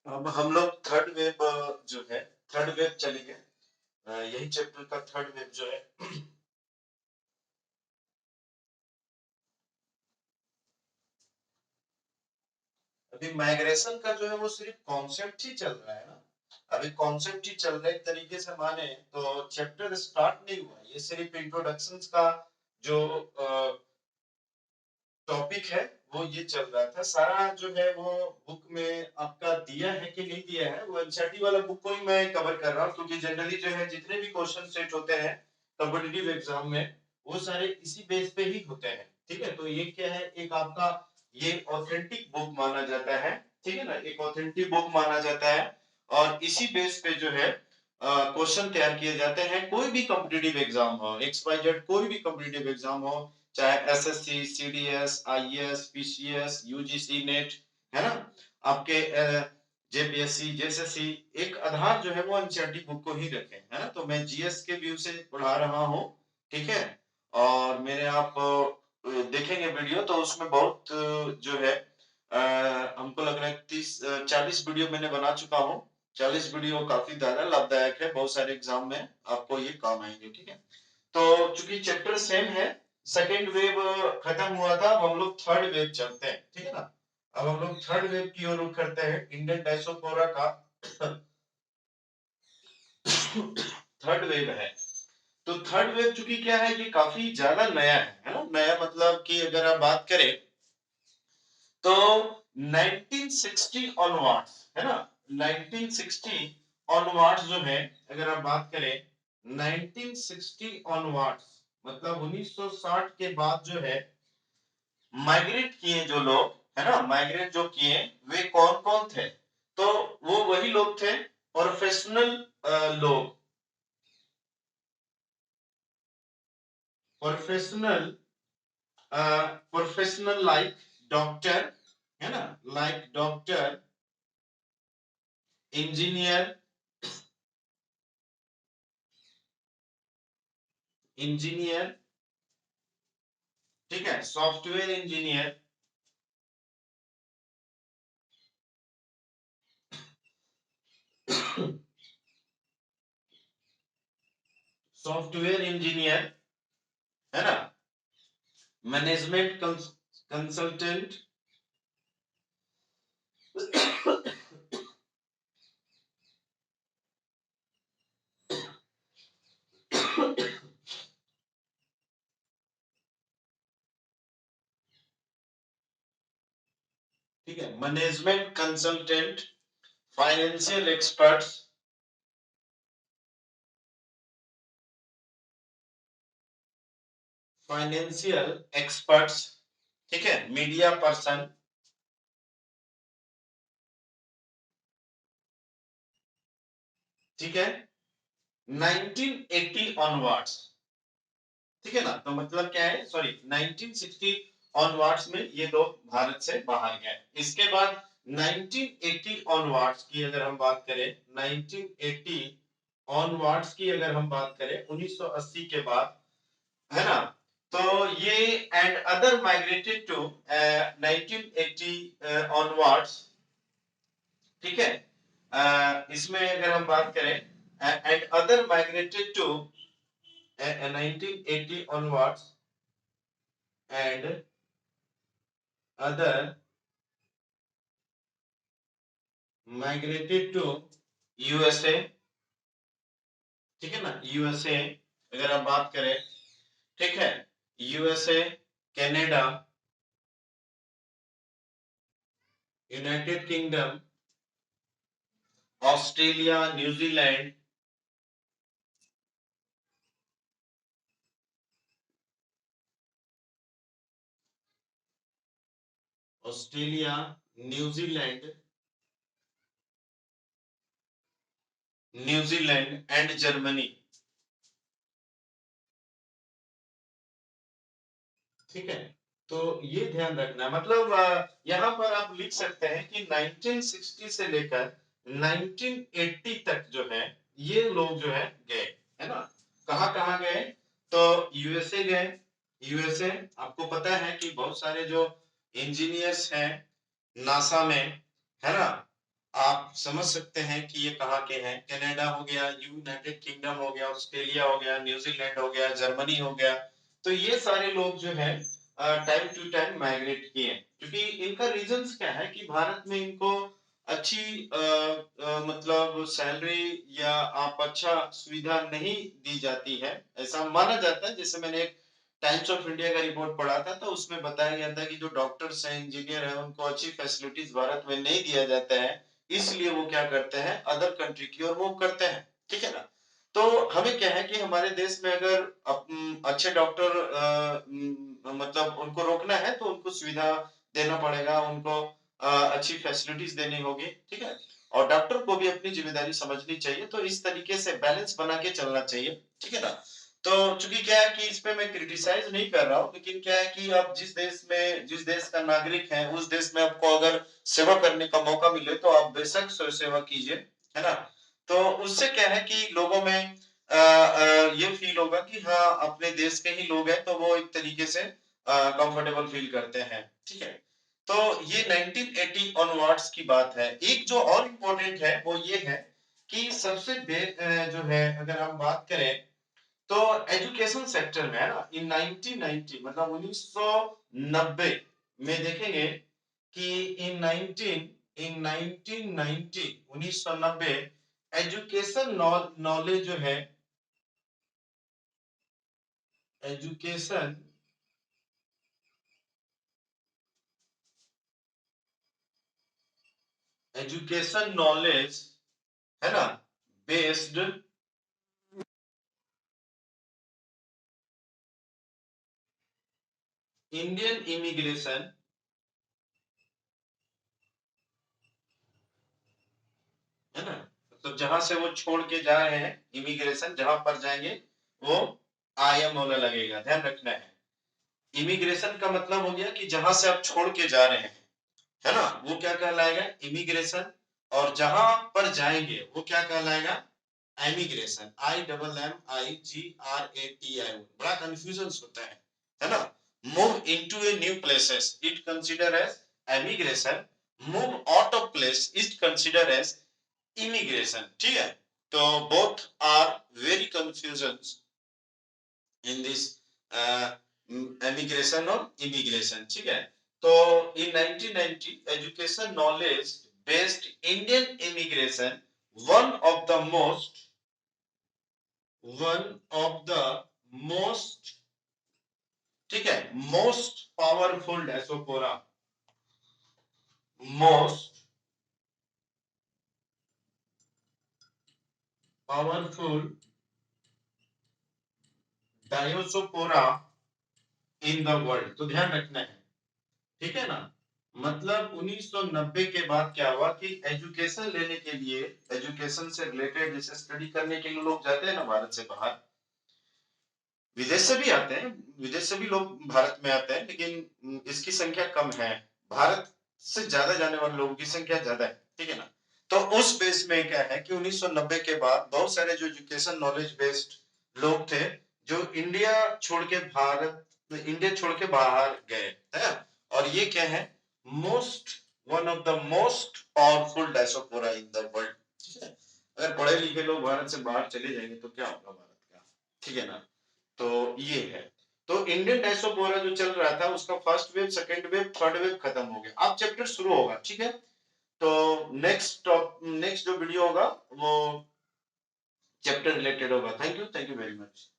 अब हम लोग थर्ड वेव जो है थर्ड वेव चलेंगे। यही चैप्टर का थर्ड वेव जो है अभी माइग्रेशन का जो है वो सिर्फ कॉन्सेप्ट ही चल रहा है ना। अभी कॉन्सेप्ट ही चल रहा है, एक तरीके से माने तो चैप्टर स्टार्ट नहीं हुआ, ये सिर्फ इंट्रोडक्शंस का जो टॉपिक है वो ये चल रहा था। सारा जो है वो बुक में आपका दिया है कि नहीं दिया है, वो एनसीईआरटी वाला बुक को ही मैं कवर कर रहा हूँ, क्योंकि जनरली जो है जितने भी क्वेश्चन सेट होते हैं कॉम्पिटिटिव एग्जाम में वो सारे इसी बेस पे ही होते हैं। ठीक है, तो ये क्या है, एक आपका ये ऑथेंटिक बुक माना जाता है। ठीक है ना, एक ऑथेंटिक बुक माना जाता है और इसी बेस पे जो है क्वेश्चन तैयार किए जाते हैं। कोई भी कॉम्पिटिटिव एग्जाम हो, एक्स वाई जेड कोई भी कॉम्पिटिटिव एग्जाम हो, चाहे SSC, CDS, IAS, PCS, UGC, net, है ना, आपके जेपीएससी, जेएसएससी, एक आधार जो है वो एनसीईआरटी बुक को ही रखें, है ना। तो मैं जीएस के व्यू से पढ़ा रहा हूँ। ठीक है, और मेरे आप देखेंगे वीडियो तो उसमें बहुत जो है हमको लग रहा है 30-40 वीडियो मैंने बना चुका हूँ। 40 वीडियो काफी ज्यादा लाभदायक है, बहुत सारे एग्जाम में आपको ये काम आएंगे। ठीक है, तो चूंकि चैप्टर सेम है, सेकेंड वेव खत्म हुआ था, अब हम लोग थर्ड वेव चलते हैं। ठीक है ना, अब हम लोग थर्ड वेव की ओर रुख करते हैं। इंडियन डायस्पोरा का थर्ड वेव है। तो थर्ड वेव चूंकि क्या है, ये काफी ज्यादा नया है ना। नया मतलब कि अगर आप बात करें तो 1960 ऑनवर्ड्स, है ना, 1960 ऑनवर्ड्स जो है, अगर आप बात करें 1960 ऑनवर्ड्स मतलब 1960 के बाद जो है माइग्रेट किए जो लोग, है ना, माइग्रेट जो किए वे कौन कौन थे, तो वो वही लोग थे प्रोफेशनल लोग, प्रोफेशनल प्रोफेशनल लाइक डॉक्टर, है ना, लाइक डॉक्टर, इंजीनियर, इंजीनियर, ठीक है, सॉफ्टवेयर इंजीनियर, सॉफ्टवेयर इंजीनियर, है ना, मैनेजमेंट कंसल्टेंट, ठीक है, management consultant, financial experts, financial experts, ठीक है, मीडिया पर्सन, ठीक है, 1980 ऑनवर्ड्स, ठीक है ना। तो मतलब क्या है, सॉरी 1960 ऑनवर्ड्स में ये लोग भारत से बाहर गए। इसके बाद 1980 ऑनवर्ड्स की अगर हम बात करें, 1980 ऑनवर्ड्स की अगर हम बात करें 1980 के बाद, है ना, तो ये and other migrated to 1980 onwards, ठीक है। इसमें अगर हम बात करें and other migrated to 1980 onwards and other migrated to USA, ठीक है ना, यूएसए अगर हम बात करें, ठीक है, USA, Canada, United kingdom, Australia, New Zealand, Australia, New Zealand, New Zealand and Germany, ठीक है। तो ये ध्यान रखना, मतलब यहाँ पर आप लिख सकते हैं कि 1960 से लेकर 1980 तक जो है ये लोग जो है गए, है ना। कहाँ कहाँ गए, तो यूएसए गए। यूएसए आपको पता है कि बहुत सारे जो इंजीनियर्स हैं नासा में, है ना, आप समझ सकते हैं कि ये कहाँ के हैं। कनाडा हो गया, यूनाइटेड किंगडम हो गया, ऑस्ट्रेलिया हो गया, न्यूजीलैंड हो गया, जर्मनी हो गया। तो ये सारे लोग जो है टाइम टू टाइम माइग्रेट किए, क्योंकि इनका रीजंस क्या है कि भारत में इनको अच्छी मतलब सैलरी या आप अच्छा सुविधा नहीं दी जाती है, ऐसा माना जाता है। जैसे मैंने एक टाइम्स ऑफ इंडिया का रिपोर्ट पढ़ा था, तो उसमें बताया गया था कि जो डॉक्टर्स हैं, इंजीनियर हैं, उनको अच्छी फैसिलिटीज भारत में नहीं दिया जाता है, इसलिए वो क्या करते हैं, अदर कंट्री की ओर मूव करते हैं। ठीक है ना। तो हमें क्या है कि हमारे देश में अगर अच्छे डॉक्टर मतलब उनको रोकना है, तो उनको सुविधा देना पड़ेगा, उनको अच्छी फैसिलिटीज देनी होगी। ठीक है। और डॉक्टर को भी अपनी जिम्मेदारी समझनी चाहिए, तो इस तरीके से बैलेंस बना के चलना चाहिए। ठीक है ना। तो चूंकि क्या है कि इसपे मैं क्रिटिसाइज नहीं कर रहा हूँ, लेकिन क्या है कि आप जिस देश का नागरिक है, उस देश में आपको अगर सेवा करने का मौका मिले, तो आप बेशक सेवा कीजिए, है ना। तो उससे क्या है कि लोगों में ये फील होगा कि हाँ, अपने देश के ही लोग हैं, तो वो एक तरीके से कंफर्टेबल फील करते हैं। ठीक है। तो ये 1980 ऑनवर्ड्स की बात है। एक जो और इम्पोर्टेंट है वो ये है कि जो है, अगर हम बात करें, तो एजुकेशन सेक्टर में है ना, इन 1990 मतलब 1990 में देखेंगे कि इन 1990 1990 एजुकेशन नॉलेज जो है, एजुकेशन एजुकेशन नॉलेज, है ना, बेस्ड इंडियन इमिग्रेशन, है ना, मतलब जहां से वो छोड़ के जा रहे हैं, इमिग्रेशन जहां पर जाएंगे वो आईएम होने लगेगा, ध्यान रखना है। इमिग्रेशन का मतलब हो गया कि जहां से आप छोड़ के जा रहे हैं, है ना, वो क्या कहलाएगा, इमिग्रेशन। और जहां पर जाएंगे वो क्या कहलाएगा, एमिग्रेशन। IMMIGRATI। बड़ा कंफ्यूजन होता है ना। Move into a new places it consider as emigration, move out of place it consider as immigration. ठीक है। तो both are very confusion in this emigration और इमिग्रेशन। ठीक है। तो in 1990 education knowledge based Indian immigration, one of the most one of the most ठीक है, most powerful diaspora, most powerful diaspora in the world. तो ध्यान रखना है। ठीक है ना। मतलब 1990 के बाद क्या हुआ कि एजुकेशन लेने के लिए, एजुकेशन से रिलेटेड जैसे स्टडी करने के लिए लोग जाते हैं ना भारत से बाहर, विदेश से भी आते हैं, विदेश से भी लोग भारत में आते हैं, लेकिन इसकी संख्या कम है। भारत से ज्यादा जाने वाले लोगों की संख्या ज्यादा है। ठीक है ना। तो उस बेस में क्या है कि 1990 के बाद बहुत सारे जो एजुकेशन नॉलेज बेस्ड लोग थे, जो इंडिया छोड़ के बाहर गए है। और ये क्या है, most one of the most powerful diaspora in the world. अगर पढ़े लिखे लोग भारत से बाहर चले जाएंगे तो क्या होगा भारत का। ठीक है ना। तो ये है। तो इंडियन डायस्पोरा जो चल रहा था, उसका first wave, second wave, third wave खत्म हो गया, अब चैप्टर शुरू होगा। ठीक है। तो नेक्स्ट जो वीडियो होगा वो चैप्टर रिलेटेड होगा। Thank you very much.